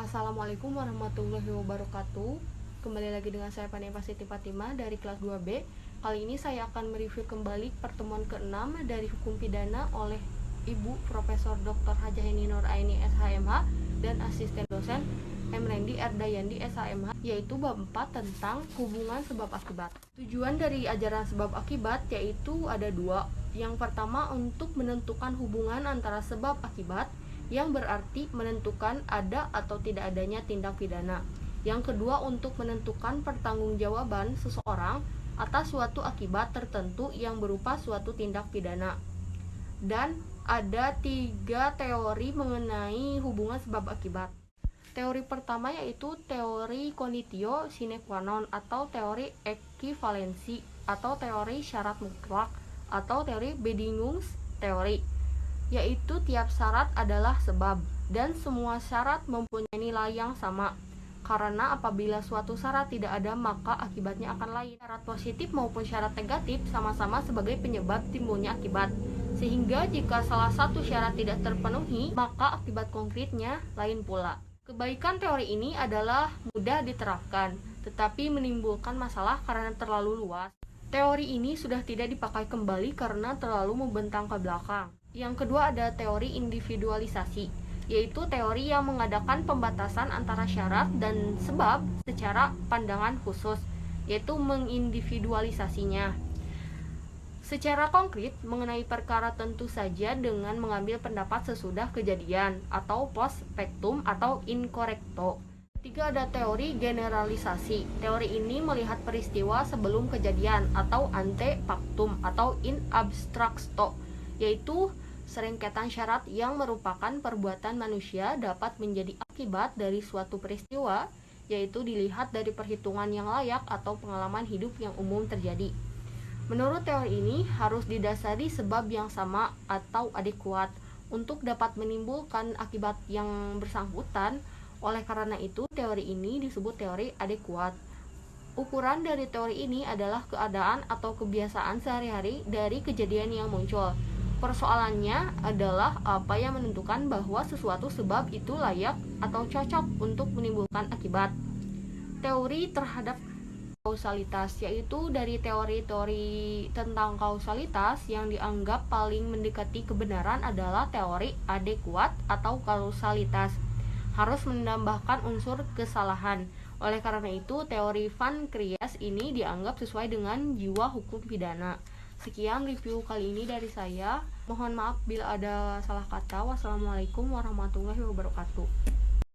Assalamualaikum warahmatullahi wabarakatuh. Kembali lagi dengan saya Fania Siti Fatimah dari kelas 2B. Kali ini saya akan mereview kembali pertemuan ke-6 dari hukum pidana oleh Ibu Profesor Dr. Hajah Heni Nur Aini SHMH dan asisten dosen M. Rendi Erdayandi SHMH, yaitu bab 4 tentang hubungan sebab akibat. Tujuan dari ajaran sebab akibat yaitu ada dua. Yang pertama untuk menentukan hubungan antara sebab akibat, yang berarti menentukan ada atau tidak adanya tindak pidana. Yang kedua untuk menentukan pertanggungjawaban seseorang atas suatu akibat tertentu yang berupa suatu tindak pidana. Dan ada 3 teori mengenai hubungan sebab akibat. Teori pertama yaitu teori conditio sine qua non atau teori ekivalensi atau teori syarat mutlak atau teori bedingungsteori, yaitu tiap syarat adalah sebab dan semua syarat mempunyai nilai yang sama. Karena apabila suatu syarat tidak ada maka akibatnya akan lain. Syarat positif maupun syarat negatif sama-sama sebagai penyebab timbulnya akibat. Sehingga jika salah satu syarat tidak terpenuhi, maka akibat konkretnya lain pula. Kebaikan teori ini adalah mudah diterapkan, tetapi menimbulkan masalah karena terlalu luas. Teori ini sudah tidak dipakai kembali karena terlalu membentang ke belakang. Yang kedua ada teori individualisasi, yaitu teori yang mengadakan pembatasan antara syarat dan sebab secara pandangan khusus, yaitu mengindividualisasinya secara konkret mengenai perkara tentu saja dengan mengambil pendapat sesudah kejadian atau post factum atau in correcto. Ketiga ada teori generalisasi. Teori ini melihat peristiwa sebelum kejadian atau ante factum atau in abstracto, yaitu serengketan syarat yang merupakan perbuatan manusia dapat menjadi akibat dari suatu peristiwa, yaitu dilihat dari perhitungan yang layak atau pengalaman hidup yang umum terjadi. Menurut teori ini harus didasari sebab yang sama atau adekuat untuk dapat menimbulkan akibat yang bersangkutan. Oleh karena itu teori ini disebut teori adekuat. Ukuran dari teori ini adalah keadaan atau kebiasaan sehari-hari dari kejadian yang muncul. Persoalannya adalah apa yang menentukan bahwa sesuatu sebab itu layak atau cocok untuk menimbulkan akibat. Teori terhadap kausalitas, yaitu dari teori-teori tentang kausalitas yang dianggap paling mendekati kebenaran adalah teori adekuat atau kausalitas. Harus menambahkan unsur kesalahan. Oleh karena itu, teori Van Cries ini dianggap sesuai dengan jiwa hukum pidana. Sekian review kali ini dari saya. Mohon maaf bila ada salah kata. Wassalamualaikum warahmatullahi wabarakatuh.